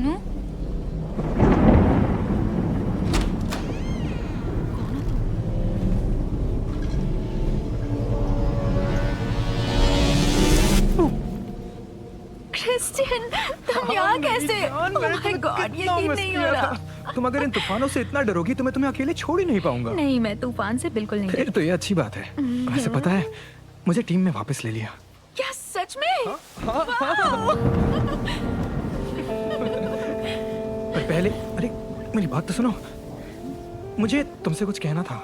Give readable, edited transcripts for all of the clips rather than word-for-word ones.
Sonu, Christian, तुम यहाँ कैसे? Oh my God, यकीन नहीं हो रहा। तुम अगर इन तूफानों से इतना डरोगी तो मैं तुम्हें अकेले छोड़ ही नहीं पाऊंगा। नहीं, मैं तूफान से बिल्कुल नहीं फिर तो ये अच्छी बात है। वैसे पता है, मुझे टीम में वापस ले लिया। क्या सच में? पर पहले, अरे मेरी बात तो सुनो, मुझे तुमसे कुछ कहना था।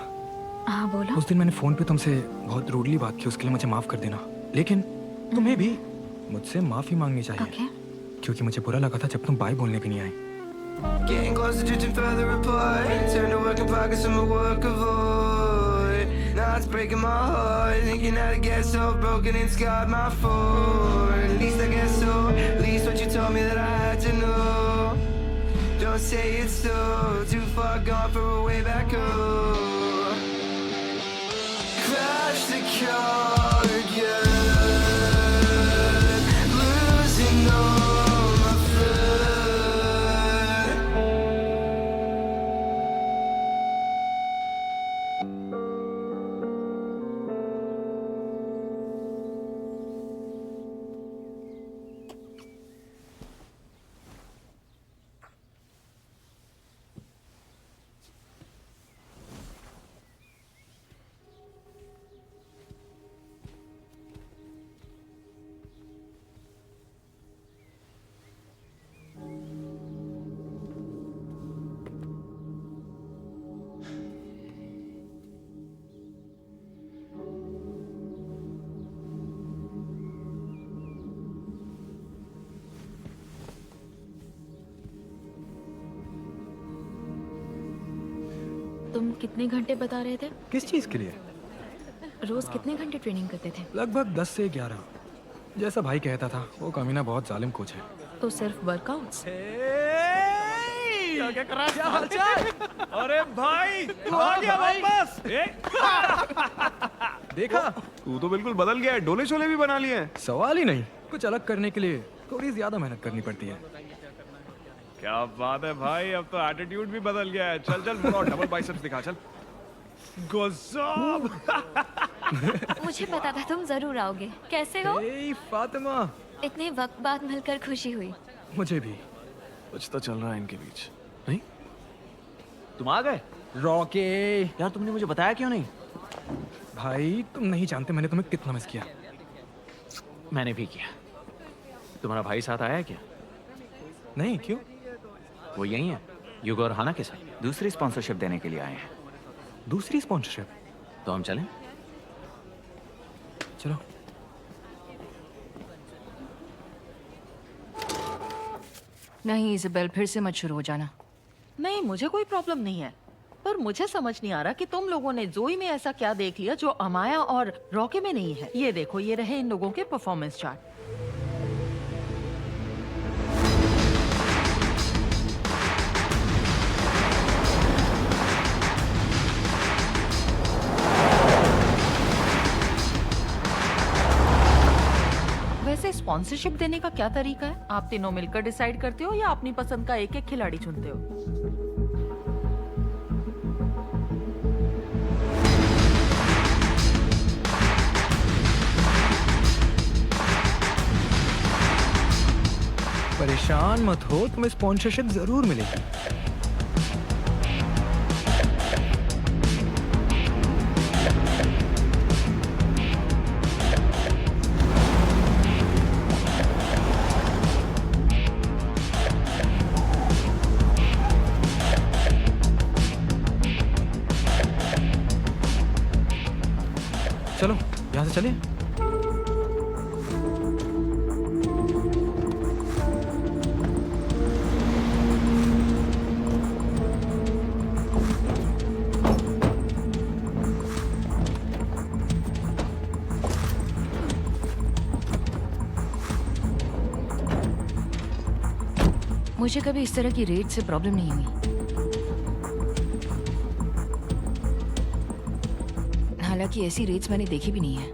हाँ बोलो। उस दिन मैंने फोन पे तुमसे बहुत रूडली बात की, उसके लिए मुझे माफ कर देना। लेकिन तुम्हें भी मुझसे माफी मांगनी चाहिए। Okay. क्योंकि मुझे बुरा लगा था जब तुम बाय बोलने भी नहीं आई। Getting closer, drifting further apart. Turn to work in progress, I'm a work of art. Now it's breaking my heart. Thinking how to get so broken and scarred my fault. At least I guess so. At least what you told me that I had to know. Don't say it's so. Too far gone for a way back home. Crash the car again. Losing all my fun. तुम कितने घंटे बता रहे थे? किस चीज के लिए? रोज कितने घंटे ट्रेनिंग करते थे? लगभग 10 से 11। जैसा भाई कहता था, वो कमीना बहुत जालिम कोच है। तो सिर्फ वर्कआउट्स? क्या कर रहा है? हालचाल? अरे भाई, तू आ गया वापस? देखा, तू तो बिल्कुल बदल गया है, डोले शोले भी बना लिए हैं। सवाल ही नहीं। कुछ अलग करने के लिए थोड़ी ज्यादा मेहनत करनी पड़ती है। क्या बात है भाई, अब तो एटीट्यूड भी बदल गया है। चल चल, पूरा डबल बाइसेप्स दिखा, चल। गजब। मुझे पता था तुम जरूर आओगे। कैसे हो? ए फातिमा, इतने वक्त बाद मिलकर खुशी हुई। मुझे भी। कुछ तो चल रहा है इनके बीच। नहीं? तुम आ गए? रॉके, यार तुमने मुझे बताया क्यों नहीं? भाई तुम नहीं जानते मैंने तुम्हें कितना मिस किया। मैंने भी किया। तुम्हारा भाई साथ आया है क्या? नहीं, क्यों? वो यही है, युग और हाना के साथ। दूसरी स्पॉन्सरशिप देने के लिए आए हैं। दूसरी स्पॉन्सरशिप? तो हम चलें? चलो। नहीं इज़ाबेल, फिर से मत शुरू हो जाना। नहीं, मुझे कोई प्रॉब्लम नहीं है, पर मुझे समझ नहीं आ रहा कि तुम लोगों ने जोई में ऐसा क्या देख लिया जो अमाया और रॉके में नहीं है। ये देखो, ये रहे इन लोगों के परफॉर्मेंस चार्ट। वैसे स्पॉन्सरशिप देने का क्या तरीका है? आप तीनों मिलकर डिसाइड करते हो या अपनी पसंद का एक एक खिलाड़ी चुनते हो? परेशान मत हो, तुम्हें स्पॉन्सरशिप जरूर मिलेगी। चलो यहाँ से चलिए। मुझे कभी इस तरह की रेट से प्रॉब्लम नहीं हुई। हालांकि ऐसी रेट्स मैंने देखी भी नहीं है।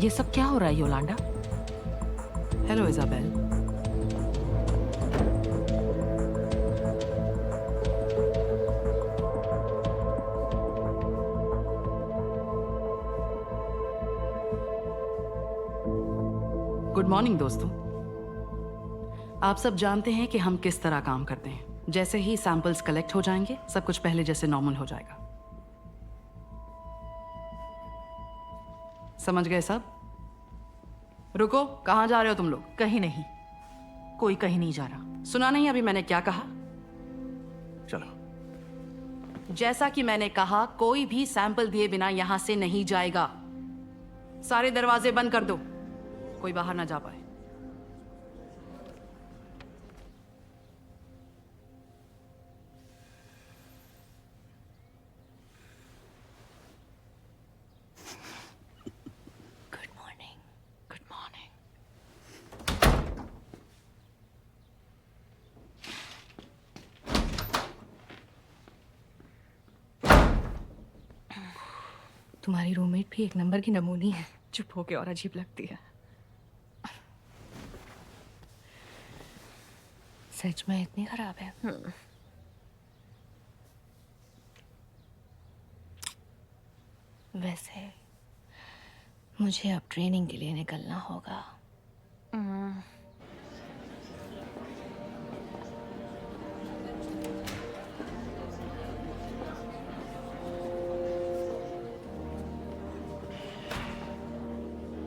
ये सब क्या हो रहा है Yolanda? Hello Isabel. Good morning दोस्तों। आप सब जानते हैं कि हम किस तरह काम करते हैं। जैसे ही सैंपल्स कलेक्ट हो जाएंगे सब कुछ पहले जैसे नॉर्मल हो जाएगा। समझ गए सब? रुको, कहाँ जा रहे हो तुम लोग? कहीं नहीं, कोई कहीं नहीं जा रहा। सुना नहीं अभी मैंने क्या कहा? चलो। जैसा कि मैंने कहा, कोई भी सैंपल दिए बिना यहां से नहीं जाएगा। सारे दरवाजे बंद कर दो, कोई बाहर ना जा पाए। Good morning. Good morning. तुम्हारी रूममेट भी एक नंबर की नमूनी है, चुप होके और अजीब लगती है। सच में इतनी खराब है? वैसे मुझे अब ट्रेनिंग के लिए निकलना होगा।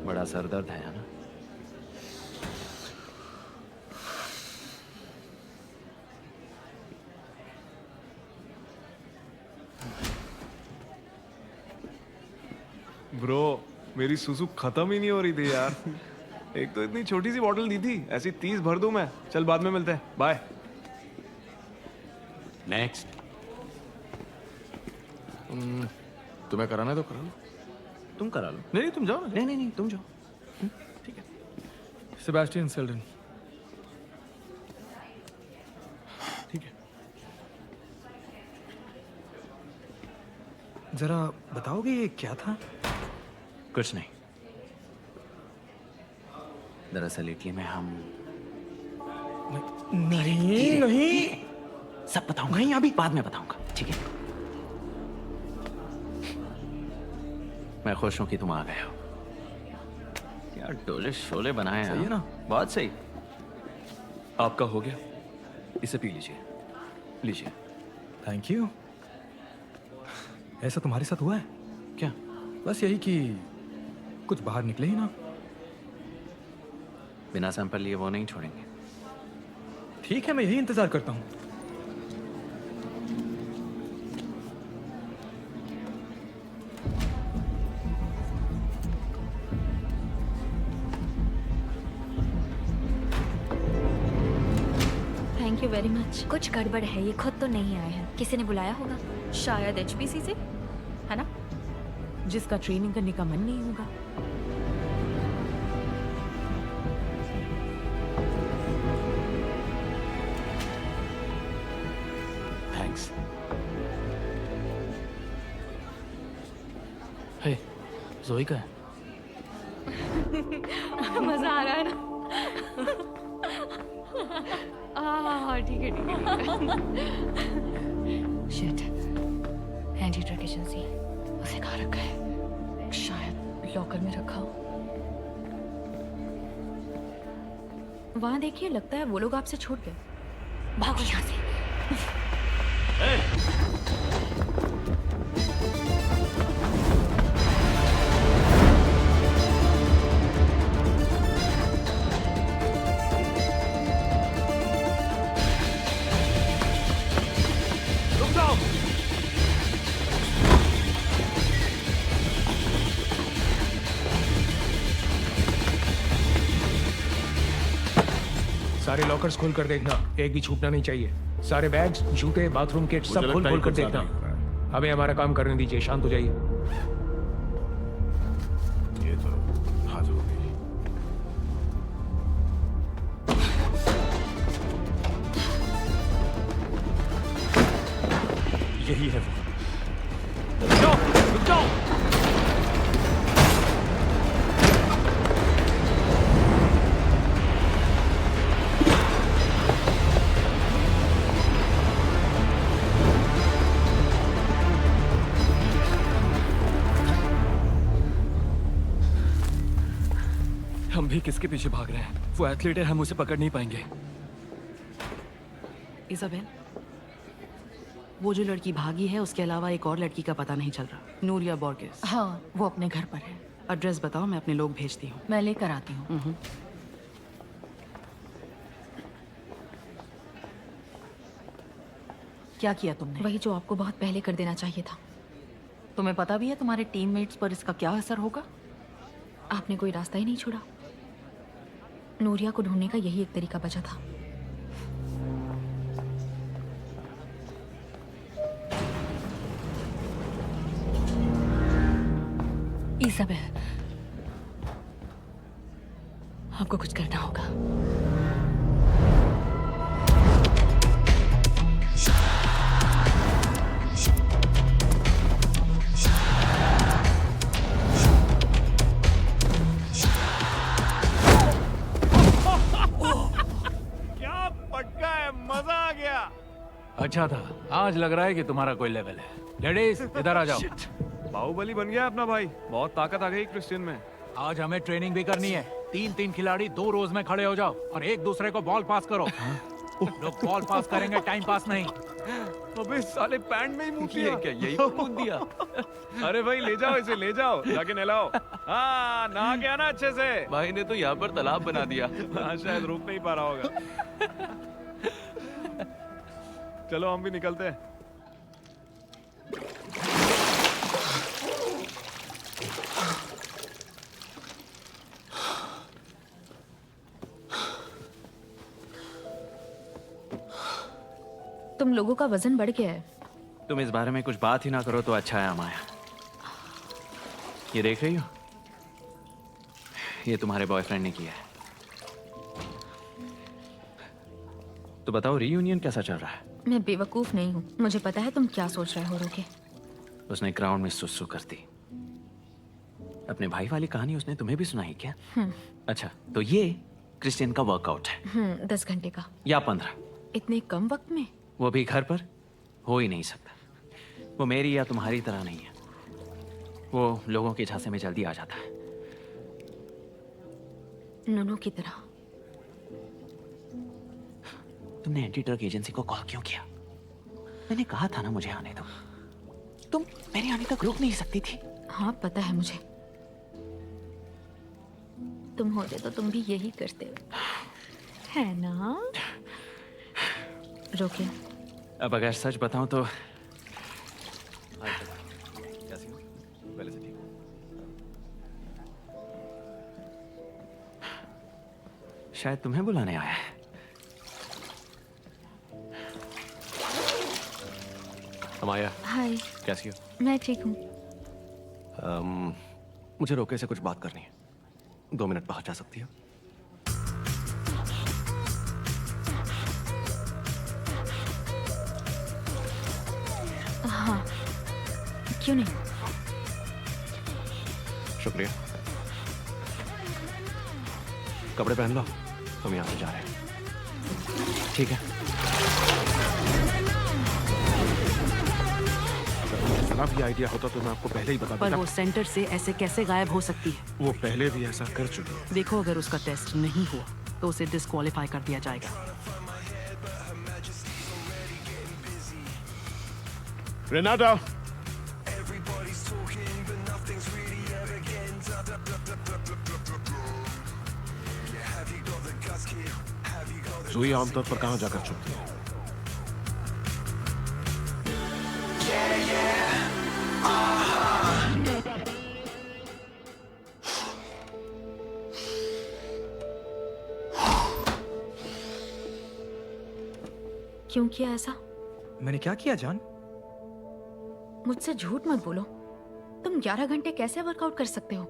बड़ा सरदर्द है ना? ब्रो, मेरी सुसु खत्म ही नहीं हो रही थी यार। एक तो इतनी छोटी सी बॉटल दी थी, ऐसी 30 भर दूं मैं। चल बाद में मिलते हैं, बाय। नेक्स्ट। तुम्हें कराना है तो करा लो। तुम करा लो। नहीं तुम जाओ ना। नहीं तुम जाओ। ठीक है। Sebastian Seldon. ठीक है। जरा बताओगे ये क्या था? कुछ नहीं। दरअसल इटली में हम नहीं सब बताऊंगा। नहीं, अभी बाद में बताऊंगा, ठीक है? मैं खुश हूं कि तुम आ गए हो। यार डोले शोले बनाए सही है ना? बहुत सही। आपका हो गया, इसे पी लीजिए। लीजिए। Thank you. ऐसा तुम्हारे साथ हुआ है? क्या? बस यही कि कुछ बाहर निकले ही ना। बिना सैंपल लिए वो नहीं छोड़ेंगे। ठीक है, मैं यही इंतजार करता हूँ। Thank you very much. कुछ गड़बड़ है, ये खुद तो नहीं आए हैं, किसी ने बुलाया होगा, शायद HPC से, है ना? जिसका ट्रेनिंग करने का मन नहीं होगा। थैंक्स। हे, जोई का है? मजा आ रहा है ना? ठीक है। शिट, एंटी ड्रग एजेंसी उसे कहाँ रखा है? शायद लॉकर में रखा हो। वहां देखिए, लगता है वो लोग आपसे छूट गए। भागो यहाँ से। सारे लॉकर्स खोल कर देखना, एक भी छूटना नहीं चाहिए। सारे बैग्स, जूते, बाथरूम किट सब खोल खोल कर देखना। हमें हमारा काम करने दीजिए, शांत हो जाइए। ये तो हाथ हो गई। यही है वो। रुक जाओ, रुक जाओ। हम भी किसके पीछे भाग रहे हैं? वो एथलीट है, हम उसे पकड़ नहीं पाएंगे। इजाबेल, वो जो लड़की भागी है उसके अलावा एक और लड़की का पता नहीं चल रहा। नूरिया बोर्गेस। हाँ, वो अपने घर पर है। एड्रेस बताओ, मैं अपने लोग भेजती हूँ। मैं लेकर आती हूँ। क्या किया तुमने? वही जो आपको बहुत पहले कर देना चाहिए था। तुम्हें पता भी है तुम्हारे टीममेट्स पर इसका क्या असर होगा? आपने कोई रास्ता ही नहीं छोड़ा। नूरिया को ढूंढने का यही एक तरीका बचा था। इजाबेल, आपको कुछ करना होगा। क्या पटका है, मजा आ गया। अच्छा था, आज लग रहा है कि तुम्हारा कोई लेवल है। लेडीज इधर आ जाओ। बाहुबली बन गया अपना भाई, बहुत ताकत आ गई क्रिश्चियन में। आज हमें ट्रेनिंग भी करनी है। 3-3 खिलाड़ी 2 रोज में खड़े हो जाओ और एक दूसरे को बॉल पास करो। लोग बॉल पास करेंगे, टाइम पास नहीं। अबे साले पैंट में ही मुंह किया। क्या यही कूद दिया? अरे भाई ले जाओ इसे, ले जाओ जाके नहलाओ। हाँ, नहा गया ना अच्छे से। भाई ने तो यहाँ पर तालाब बना दिया। हाँ, शायद रोक नहीं पा रहा होगा। चलो हम भी निकलते हैं। तुम लोगों का वजन बढ़ गया है। तुम इस बारे में कुछ बात ही ना करो तो अच्छा है अमाया। ये देख रही हो, ये तुम्हारे बॉयफ्रेंड ने किया है। तो बताओ रीयूनियन कैसा चल रहा है? मैं बेवकूफ नहीं हूँ, मुझे पता है तुम क्या सोच रहे हो रोके। उसने ग्राउंड में सुसु कर दी। अपने भाई वाली कहानी उसने तुम्हें भी सुनाई क्या? अच्छा, तो ये क्रिश्चियन का वर्कआउट है। 10 घंटे का या 15। इतने कम वक्त में? वो भी घर पर हो ही नहीं सकता। वो मेरी या तुम्हारी तरह नहीं है। वो लोगों के झांसे में जल्दी आ जाता है। नूनू की तरह। तुमने एंटी ड्रग एजेंसी को कॉल क्यों किया? मैंने कहा था ना मुझे आने दो। तुम मेरे आने तक रोक नहीं सकती थी। हाँ पता है मुझे। तुम होते तो तुम भी यही करते है ना? रोके। अब अगर सच बताऊं तो कैसी हो? पहले से ठीक। शायद तुम्हें बुलाने आया है। अमाया, हाय। कैसी हो? मैं ठीक हूँ। मुझे रोके से कुछ बात करनी है। 2 मिनट बाहर जा सकती हो? हाँ, क्यों नहीं? शुक्रिया। कपड़े पहन लो, हम यहाँ से जा रहे हैं। ठीक है। जरा भी आइडिया होता तो मैं आपको पहले ही बता पर देता। वो सेंटर से ऐसे कैसे गायब हो सकती है? वो पहले भी ऐसा कर चुकी है। देखो, अगर उसका टेस्ट नहीं हुआ तो उसे डिस्क्वालीफाई कर दिया जाएगा। रेनाटा, जूही आमतौर पर कहाँ जाकर छुपती है? क्यों किया ऐसा? मैंने क्या किया जान? मुझसे झूठ मत बोलो। तुम 11 घंटे कैसे वर्कआउट कर सकते हो?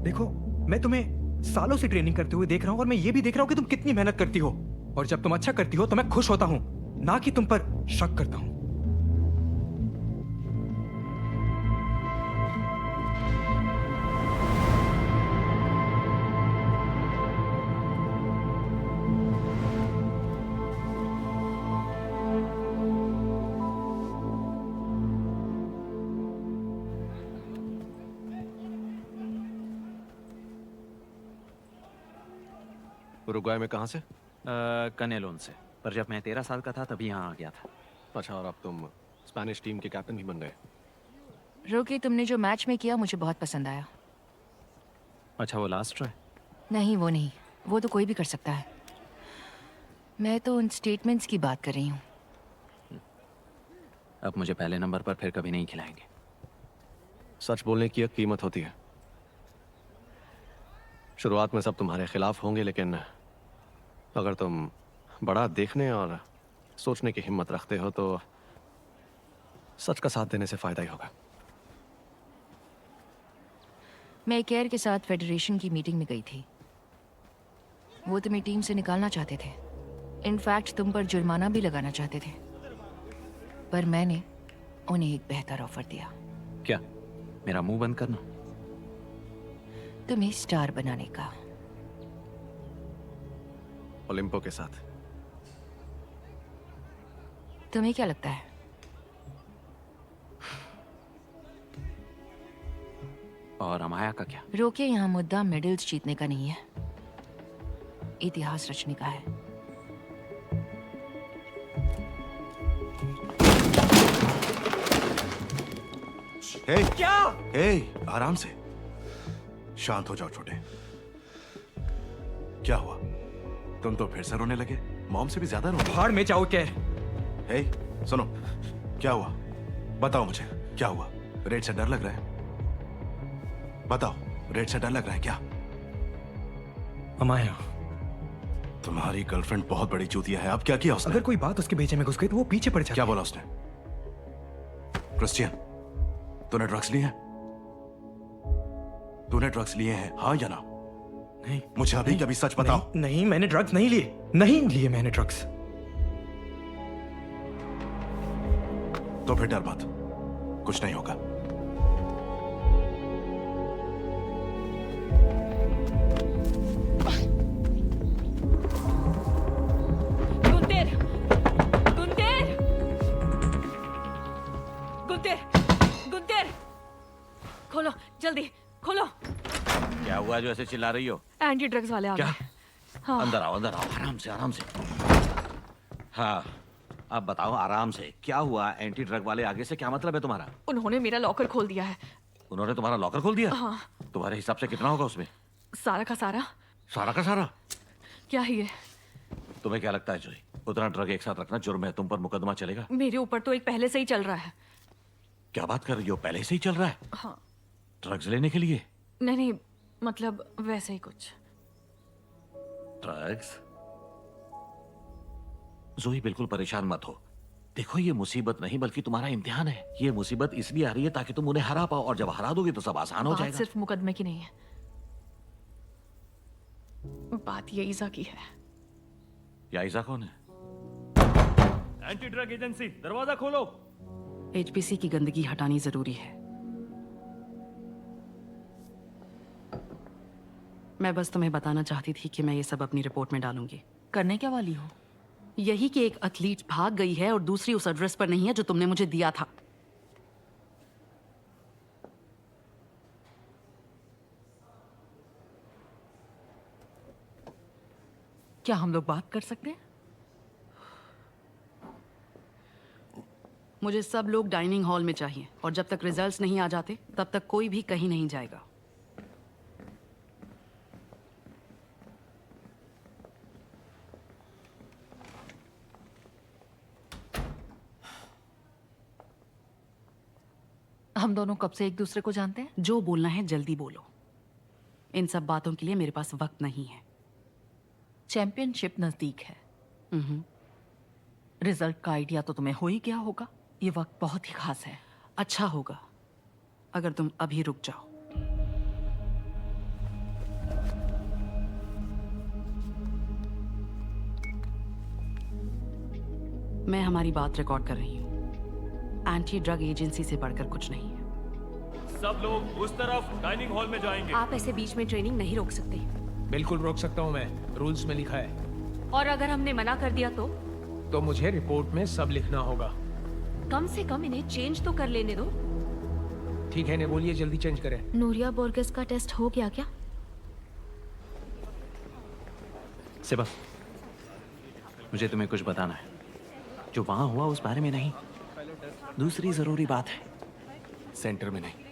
देखो, मैं तुम्हें सालों से ट्रेनिंग करते हुए देख रहा हूँ और मैं ये भी देख रहा हूँ कि तुम कितनी मेहनत करती हो। और जब तुम अच्छा करती हो तो मैं खुश होता हूँ, ना कि तुम पर शक करता हूँ। उरुग्वाय में कहाँ से? कनेलोन से। पर जब मैं 13 साल का था तभी यहाँ आ गया था। अच्छा, और अब तुम स्पेनिश टीम के कैप्टन भी बन गए। रोकी, तुमने जो मैच में किया मुझे बहुत पसंद आया। अच्छा, वो लास्ट ट्राई? नहीं, वो नहीं, वो तो कोई भी कर सकता है। मैं तो उन स्टेटमेंट्स की बात कर रही हूँ। अब मुझे पहले नंबर पर फिर कभी नहीं खिलाएंगे। सच बोलने की एक कीमत होती है। शुरुआत में सब तुम्हारे खिलाफ होंगे, लेकिन अगर तुम बड़ा देखने और सोचने की हिम्मत रखते हो तो सच का साथ देने से फायदा ही होगा। मैं केयर के साथ फेडरेशन की मीटिंग में गई थी। वो तुम्हें टीम से निकालना चाहते थे। इनफैक्ट तुम पर जुर्माना भी लगाना चाहते थे, पर मैंने उन्हें एक बेहतर ऑफर दिया। क्या? मेरा मुंह बंद करना? तुम्हें स्टार बनाने का। ओलिंपो के साथ। तुम्हें क्या लगता है? और अमाया का क्या? रोके, यहाँ मुद्दा मेडल्स जीतने का नहीं है, इतिहास रचने का है। हे, क्या? हे, आराम से, शांत हो जाओ छोटे। क्या हुआ? तुम तो फिर से रोने लगे। मॉम से भी ज्यादा रोने। भाड़ में जाओ कैर। हे, सुनो, क्या हुआ? बताओ मुझे, क्या हुआ? रेड से डर लग रहा है? बताओ, रेड से डर लग रहा है क्या? अमाया, तुम्हारी गर्लफ्रेंड बहुत बड़ी चूतिया है। अब क्या किया उसने? अगर कोई बात उसके भेजे में घुस गई तो वो पीछे पड़ जाती है। क्या बोला उसने? क्रिश्चियन, तूने ड्रग्स लिए हैं? तूने ड्रग्स लिए हैं, हाँ या ना? नहीं। मुझे अभी कभी सच बताओ। नहीं, मैंने ड्रग्स नहीं लिए। नहीं लिए मैंने ड्रग्स। तो फिर डर मत, कुछ नहीं होगा। खोलो, जल्दी खोलो। क्या हुआ जो ऐसे चिल्ला रही हो? एंटी ड्रग्स वाले आ गए। हाँ। अंदर आओ, आराम से, आराम से। हाँ, अब बताओ आराम से, क्या हुआ? एंटी ड्रग वाले आगे से क्या मतलब है तुम्हारा? उन्होंने मेरा लॉकर खोल दिया है। उन्होंने तुम्हारा लॉकर खोल दिया? हाँ। तुम्हारे हिसाब से कितना होगा उसमें? सारा का सारा। सारा का सारा? क्या है ये? तुम्हें क्या लगता है जोई, उतना ड्रग एक साथ रखना जुर्म है? तुम पर मुकदमा चलेगा? मेरे ऊपर तो एक पहले से ही चल रहा है। क्या बात कर रही हो? पहले से ही चल रहा है? हाँ। ड्रग्स लेने के लिए? नहीं, मतलब वैसे ही कुछ। ड्रग्स? जोई बिल्कुल परेशान मत हो। देखो, ये मुसीबत नहीं बल्कि तुम्हारा इम्तिहान है। ये मुसीबत इसलिए आ रही है ताकि तुम उन्हें हरा पाओ, और जब हरा दोगे तो सब आसान हो जाएगा। सिर्फ मुकदमे की नहीं है, बात ये ईजा की है। या ईजा कौन है? एंटी ड्रग एजेंसी, दरवाजा खोलो। एचपीसी की गंदगी हटानी जरूरी है। मैं बस तुम्हें बताना चाहती थी कि मैं ये सब अपनी रिपोर्ट में डालूंगी। करने क्या वाली हो? यही कि एक एथलीट भाग गई है और दूसरी उस एड्रेस पर नहीं है जो तुमने मुझे दिया था। क्या हम लोग बात कर सकते हैं? मुझे सब लोग डाइनिंग हॉल में चाहिए, और जब तक रिजल्ट्स नहीं आ जाते तब तक कोई भी कहीं नहीं जाएगा। हम दोनों कब से एक दूसरे को जानते हैं? जो बोलना है जल्दी बोलो। इन सब बातों के लिए मेरे पास वक्त नहीं है। चैंपियनशिप नजदीक है। रिजल्ट का आइडिया तो तुम्हें हो ही गया होगा। ये वक्त बहुत ही खास है। अच्छा होगा अगर तुम अभी रुक जाओ। मैं हमारी बात रिकॉर्ड कर रही हूँ। एंटी ड्रग एजेंसी से बढ़कर कुछ नहीं है। सब लोग उस तरफ डाइनिंग हॉल में जाएंगे। आप ऐसे बीच में ट्रेनिंग नहीं रोक सकते। बिल्कुल रोक सकता हूँ मैं, रूल्स में लिखा है। और अगर हमने मना कर दिया तो मुझे रिपोर्ट में सब लिखना होगा। कम से कम इन्हें चेंज तो कर लेने दो। ठीक है, ने बोलिए जल्दी चेंज करें। नूरिया बोर्गस का टेस्ट हो गया क्या? सिबा, मुझे तुम्हें कुछ बताना है। जो वहां हुआ उस बारे में नहीं, दूसरी जरूरी बात है, सेंटर में नहीं।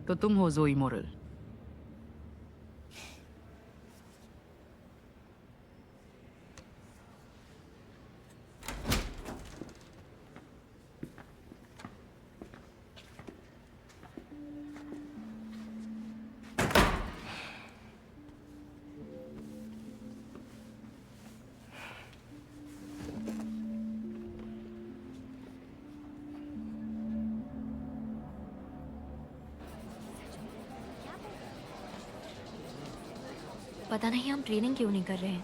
तो तुम हो जोई मोरल। पता नहीं हम ट्रेनिंग क्यों नहीं कर रहे हैं।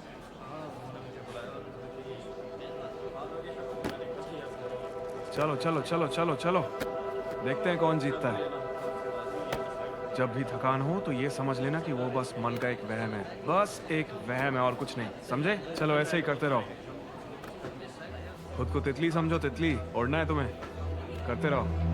चलो चलो चलो चलो चलो, देखते हैं कौन जीतता है। जब भी थकान हो तो ये समझ लेना कि वो बस मन का एक वहम है, बस एक वहम है और कुछ नहीं, समझे? चलो ऐसे ही करते रहो। खुद को तितली समझो, तितली उड़ना है तुम्हें, करते रहो।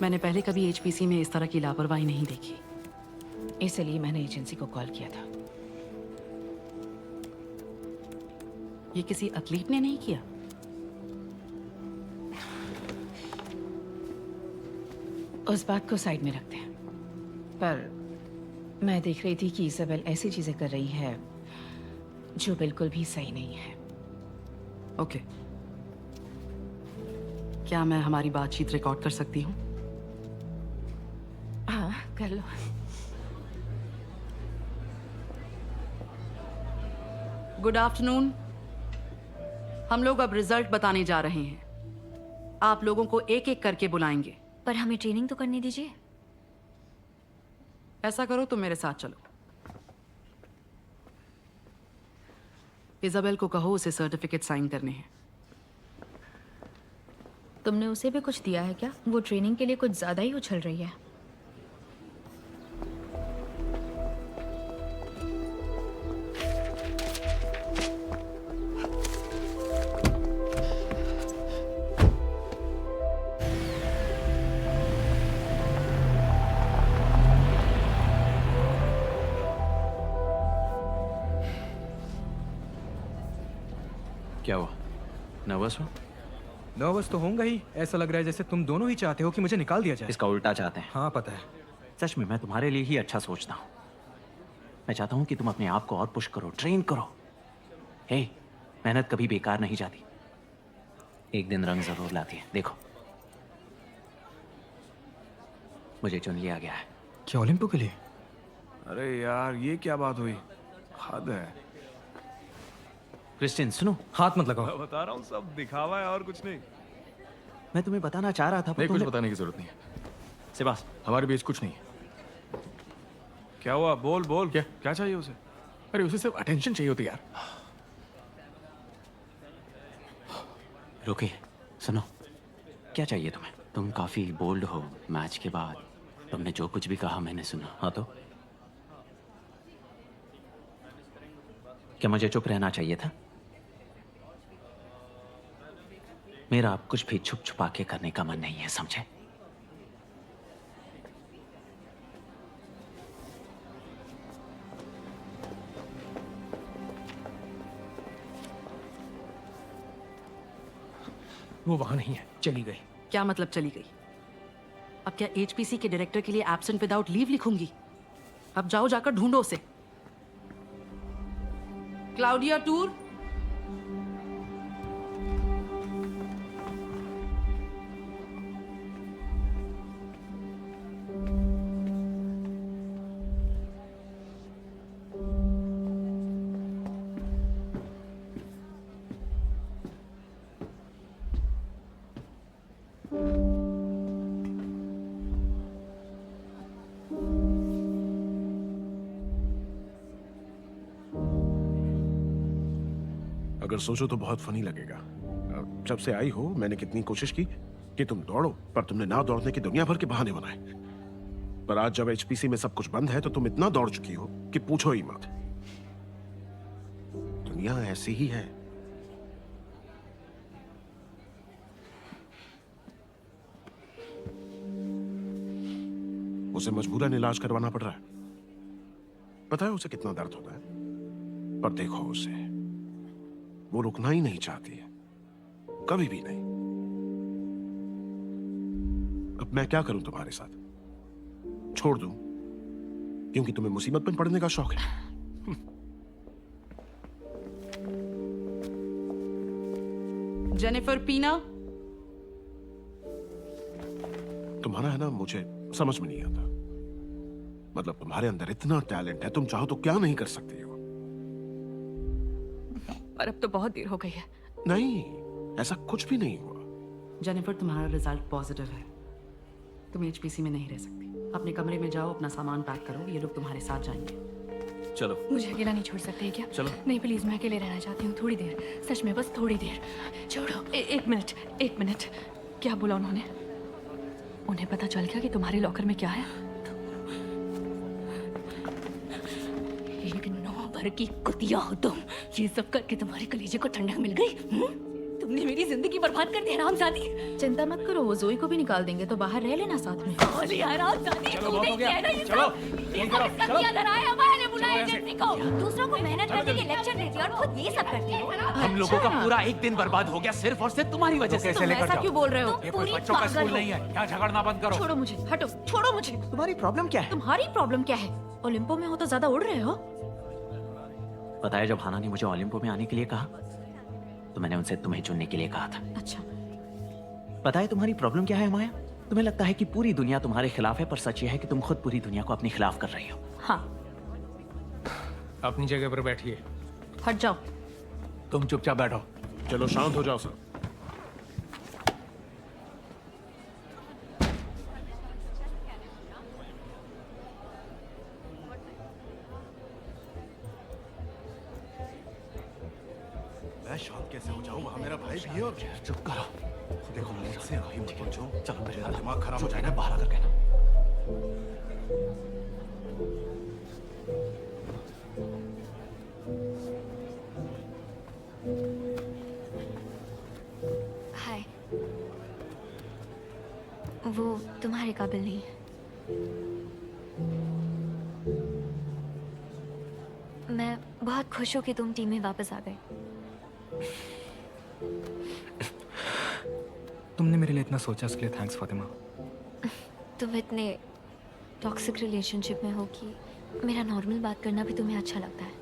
मैंने पहले कभी एचपीसी में इस तरह की लापरवाही नहीं देखी, इसलिए मैंने एजेंसी को कॉल किया था। ये किसी एथलीट ने नहीं किया। उस बात को साइड में रखते हैं, पर मैं देख रही थी कि इज़ाबेल ऐसी चीजें कर रही है जो बिल्कुल भी सही नहीं है। ओके, क्या मैं हमारी बातचीत रिकॉर्ड कर सकती हूँ? हाँ, कर लो। Good afternoon. हम लोग अब रिजल्ट बताने जा रहे हैं। आप लोगों को एक एक करके बुलाएंगे। पर हमें ट्रेनिंग तो करने दीजिए। ऐसा करो, तुम मेरे साथ चलो। इज़ाबेल को कहो उसे सर्टिफिकेट साइन करने हैं। तुमने उसे भी कुछ दिया है क्या? वो ट्रेनिंग के लिए कुछ ज्यादा ही उछल रही है। क्या हुआ? नर्वस हो? नर्वस तो होऊंगा ही। ऐसा लग रहा है जैसे तुम दोनों ही चाहते हो कि मुझे निकाल दिया जाए। इसका उल्टा चाहते हैं। हाँ पता है। सच में मैं तुम्हारे लिए ही अच्छा सोचता हूँ। मैं चाहता हूँ कि तुम अपने आप को और पुश करो, ट्रेन करो। हे, मेहनत कभी बेकार नहीं जाती, एक दिन रंग जरूर लाती है। देखो, मुझे चुन लिया गया है। क्या ओलंपिक के लिए? अरे यार, ये क्या बात हुई? हद है। क्रिस्टियन सुनो, हाथ मत लगाओ। मैं बता रहा हूँ सब दिखावा है और कुछ नहीं। मैं तुम्हें बताना चाह रहा था, पर नहीं, कुछ तुमने- बताने की जरूरत नहीं है। सिबास, हमारे बीच कुछ नहीं है। क्या हुआ? बोल बोल। क्या चाहिए उसे? अरे उसे सिर्फ अटेंशन चाहिए होती यार। रुकिए, सुनो, क्या चाहिए तुम्हें? तुम काफी बोल्ड हो। मैच के बाद तुमने जो कुछ भी कहा मैंने सुना। हाँ तो क्या मुझे चुप रहना चाहिए था? मेरा अब कुछ भी छुप छुपा के करने का मन नहीं है, समझे? वो वहां नहीं है, चली गई। क्या मतलब चली गई? अब क्या एचपीसी के डायरेक्टर के लिए एब्सेंट विदाउट लीव लिखूंगी? अब जाओ, जाकर ढूंढो उसे। Claudia tour. अगर सोचो तो बहुत फनी लगेगा। जब से आई हो मैंने कितनी कोशिश की कि तुम दौड़ो, पर तुमने ना दौड़ने की दुनिया भर के बहाने बनाए। पर आज जब एचपीसी में सब कुछ बंद है तो तुम इतना दौड़ चुकी हो कि पूछो ही मत। दुनिया ऐसी ही है। उसे मजबूरन इलाज करवाना पड़ रहा है। पता है उसे कितना दर्द होता है, पर देखो उसे, वो रुकना ही नहीं चाहती है, कभी भी नहीं। अब मैं क्या करूं तुम्हारे साथ? छोड़ दूं क्योंकि तुम्हें मुसीबत में पड़ने का शौक है? जेनिफर पीना। तुम्हारा है ना, मुझे समझ में नहीं आता। मतलब तुम्हारे अंदर इतना टैलेंट है, तुम चाहो तो क्या नहीं कर सकती हो। पर अब तो बहुत देर हो गई है। नहीं, ऐसा कुछ भी नहीं हुआ। जेनिफर, तुम्हारा रिजल्ट पॉजिटिव है। तुम एचपीसी में नहीं रह सकती। अपने कमरे में जाओ, अपना सामान पैक करो, ये लोग तुम्हारे साथ जाएंगे। चलो। मुझे अकेला नहीं छोड़ सकते क्या? चलो। नहीं प्लीज, मैं अकेले रहना चाहती हूँ थोड़ी देर, सच में बस थोड़ी देर। छोड़ो। एक मिनट, एक मिनट। क्या बोला उन्होंने? उन्हें पता चल गया कि तुम्हारे लॉकर में क्या है? एक नौकर की कुतिया हो तुम। ये सब करके तुम्हारे कलेजे को ठंडक मिल गई? तुमने मेरी जिंदगी बर्बाद कर दी हरामजादी। चिंता मत करो, वो जोई को भी निकाल देंगे तो बाहर रह लेना साथ में। ओली हरामजादी, चलो, तूने बहुत हो गया। किया ना ये चलो, सब। ये यहीं सब करो, इसका चलो। किया धराया, हमारे ने बुलाया एजेंसी को। दूसरों को मेहनत करने के लेक्चर देती है और खुद ये सब करती है। हम लोगों का पूरा एक दिन बर्बाद हो गया सिर्फ और सिर्फ तुम्हारी वजह से। तुम ऐसा क्यों बोल रहे हो? ये कोई बच्चों का स्कूल नहीं है, यहाँ झगड़ना बंद करो। छोड़ो मुझे, हटो, छोड़ो मुझे। तुम्हारी प्रॉब्लम क्या है? तुम्हारी प्रॉब्लम क्या है? ओलंपो में हो तो ज्यादा उड़ रहे हो। पता है, जब हाना ने मुझे ओलंपो में आने के लिए कहा तो मैंने उनसे तुम्हें चुनने के लिए कहा था। अच्छा, पता है तुम्हारी प्रॉब्लम क्या है माया? तुम्हें लगता है कि पूरी दुनिया तुम्हारे खिलाफ है, पर सच ये है कि तुम खुद पूरी दुनिया को अपने खिलाफ कर रही हो। हाँ। अपनी जगह पर बैठिए। हट जाओ। तुम चुपचाप बैठो। चलो शांत हो जाओ सब। मैं शांत कैसे हो जाऊं? वहां मेरा भाई भी है। और चुप करो। देखो मुझसे अभी मत पूछो। चलो मेरा दिमाग खराब हो चुप जाएगा। रहना, बाहर आकर कहना। हाय। वो तुम्हारे काबिल नहीं है। मैं बहुत खुश हूँ कि तुम टीम में वापस आ गए। तुमने मेरे लिए इतना सोचा, इसके लिए थैंक्स फातिमा। तुम इतने टॉक्सिक रिलेशनशिप में हो कि मेरा नॉर्मल बात करना भी तुम्हें अच्छा लगता है।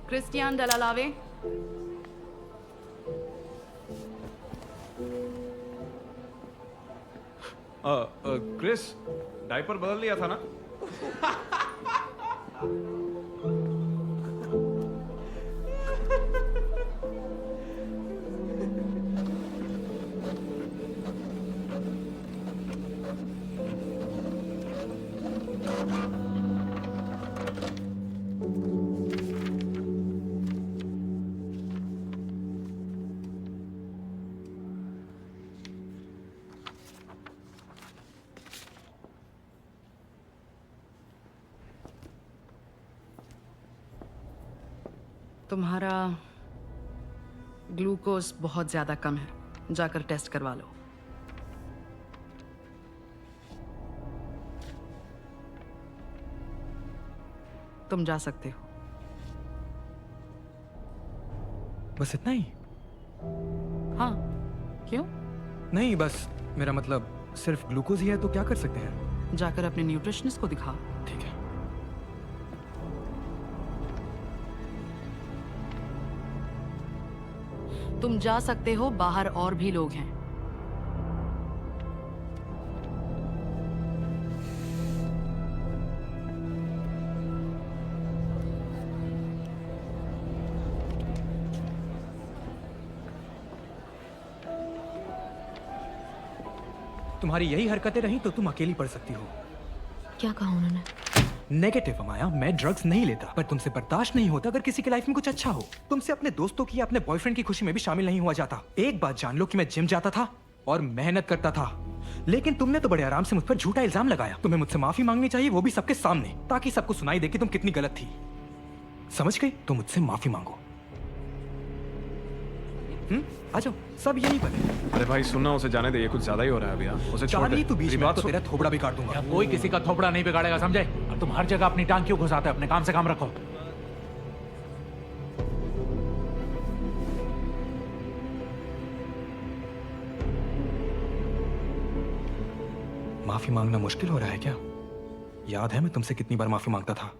क्रिस्टियान डलालावे। क्रिस, डायपर बदल लिया था ना? तुम्हारा ग्लूकोज बहुत ज्यादा कम है, जाकर टेस्ट करवा लो। तुम जा सकते हो। बस इतना ही? हाँ, क्यों? नहीं, बस मेरा मतलब सिर्फ ग्लूकोज ही है तो क्या कर सकते हैं? जाकर अपने न्यूट्रिशनिस्ट को दिखाओ। ठीक है। तुम जा सकते हो, बाहर और भी लोग हैं। तुम्हारी यही हरकतें रही तो तुम अकेली पड़ सकती हो। क्या कहा उन्होंने? नेगेटिव अमाया, मैं ड्रग्स नहीं लेता, पर तुमसे बर्दाश्त नहीं होता अगर किसी की लाइफ में कुछ अच्छा हो। तुमसे अपने दोस्तों की या अपने बॉयफ्रेंड की खुशी में भी शामिल नहीं हुआ जाता। एक बात जान लो कि मैं जिम जाता था और मेहनत करता था, लेकिन तुमने तो बड़े आराम से मुझ पर झूठा इल्जाम लगाया। तुम्हें मुझसे माफी मांगनी चाहिए, वो भी सबके सामने, ताकि सबको सुनाई दे कि तुम कितनी गलत थी। समझ गई? तो मुझसे माफी मांगो। आ जाओ, सब यही पर है। अरे भाई सुनना, उसे जाने दे, ये कुछ ज्यादा ही हो रहा है अभी। उसे छोड़ दे। चार्ली, तू बीच मेरी में बात तो सुन। तेरा थोबड़ा भी काट दूंगा। कोई किसी का थोपड़ा नहीं बिगाड़ेगा, समझे? और तुम हर जगह अपनी टांग क्यों घुसाते हो? अपने काम से काम रखो। माफी मांगना मुश्किल हो रहा है क्या? याद है मैं तुमसे कितनी बार माफी मांगता था?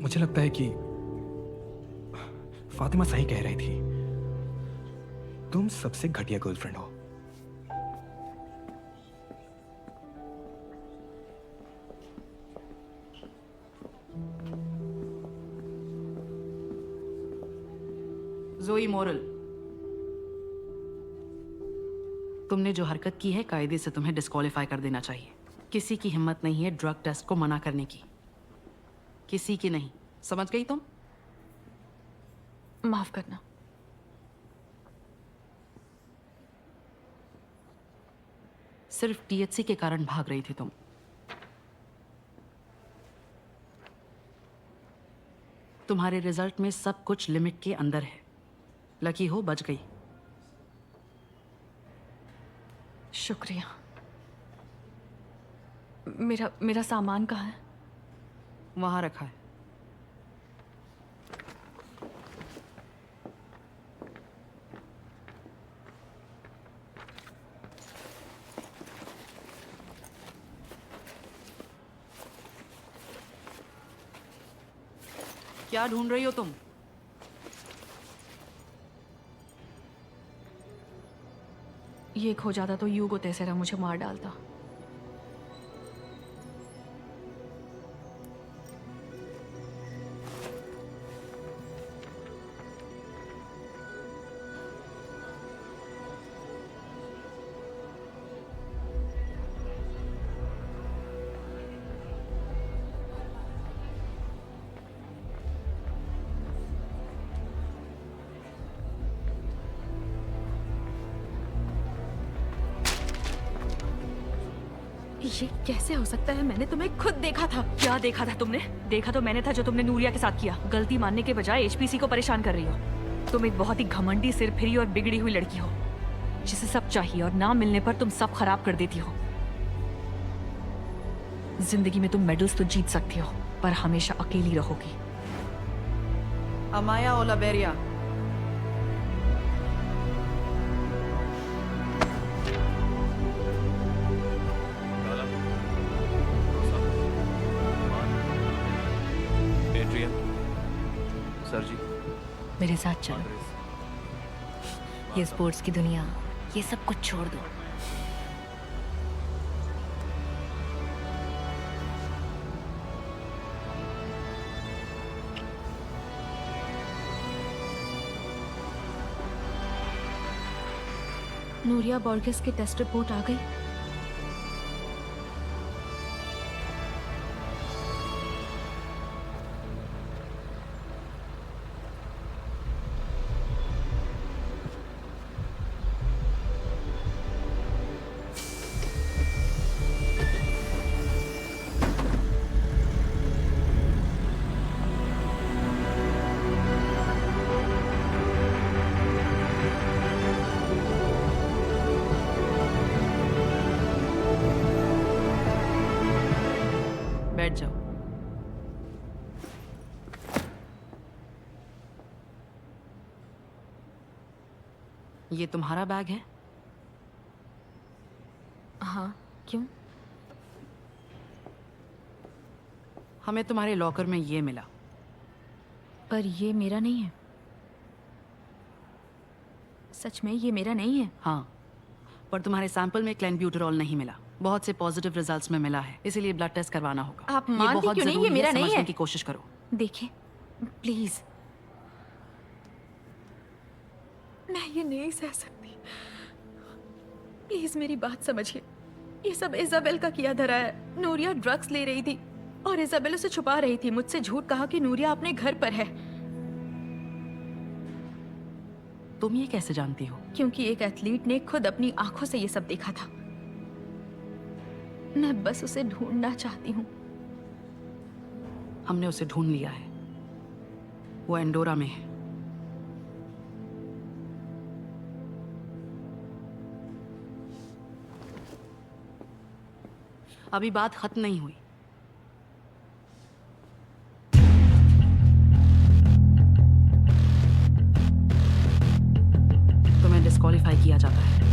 मुझे लगता है कि फातिमा सही कह रही थी। तुम सबसे घटिया गर्लफ्रेंड हो। जोई मोरल, तुमने जो हरकत की है कायदे से तुम्हें डिस्क्वालीफाई कर देना चाहिए। किसी की हिम्मत नहीं है ड्रग टेस्ट को मना करने की, किसी की नहीं। समझ गई तुम? माफ करना। सिर्फ टीएचसी के कारण भाग रही थी तुम। तुम्हारे रिजल्ट में सब कुछ लिमिट के अंदर है। लकी हो बच गई। शुक्रिया। मेरा सामान कहाँ है? वहां रखा है। क्या ढूंढ रही हो तुम? ये खो जाता तो यूगो तेसेरा मुझे मार डालता। ये कैसे हो सकता है? मैंने तुम्हें खुद देखा था। क्या देखा था तुमने? देखा तो मैंने था जो तुमने नूरिया के साथ किया। गलती मानने के बजाय एचपीसी को परेशान कर रही हो। तुम एक बहुत ही घमंडी, सिरफिरी और बिगड़ी हुई लड़की हो, जिसे सब चाहिए और ना मिलने पर तुम सब खराब कर देती हो। जिंदगी में तुम मेडल्स तो जीत सकती हो, पर हमेशा अकेली रहोगी। अमाया ओलाबेरिया, सर जी, मेरे साथ चलो। ये स्पोर्ट्स की दुनिया, ये सब कुछ छोड़ दो। नूरिया बॉर्गेस की टेस्ट रिपोर्ट आ गई। बैठ जाओ। ये तुम्हारा बैग है? हाँ, क्यों? हमें तुम्हारे लॉकर में ये मिला। पर ये मेरा नहीं है। सच में ये मेरा नहीं है। हाँ, पर तुम्हारे सैंपल में क्लेनब्यूटेरॉल नहीं मिला। बहुत से पॉजिटिव रिजल्ट्स में मिला है, इसीलिए ब्लड टेस्ट करवाना होगा। आप मानती क्यों नहीं? ये मेरा नहीं है। समझने की कोशिश करो। देखिए, प्लीज, मैं ये नहीं सह सकती। प्लीज मेरी बात समझिए। ये सब इजाबेल का किया धरा है। नूरिया ड्रग्स ले रही थी और इजाबेल उसे छुपा रही थी। मुझसे झूठ कहा कि नूरिया अपने घर पर है। तुम ये कैसे जानती हो? क्योंकि एक एथलीट ने खुद अपनी आंखों से ये सब देखा था। मैं बस उसे ढूंढना चाहती हूँ। हमने उसे ढूंढ लिया है। वो एंडोरा में है। अभी बात खत्म नहीं हुई। तुम्हें डिस्क्वालीफाई किया जाता है।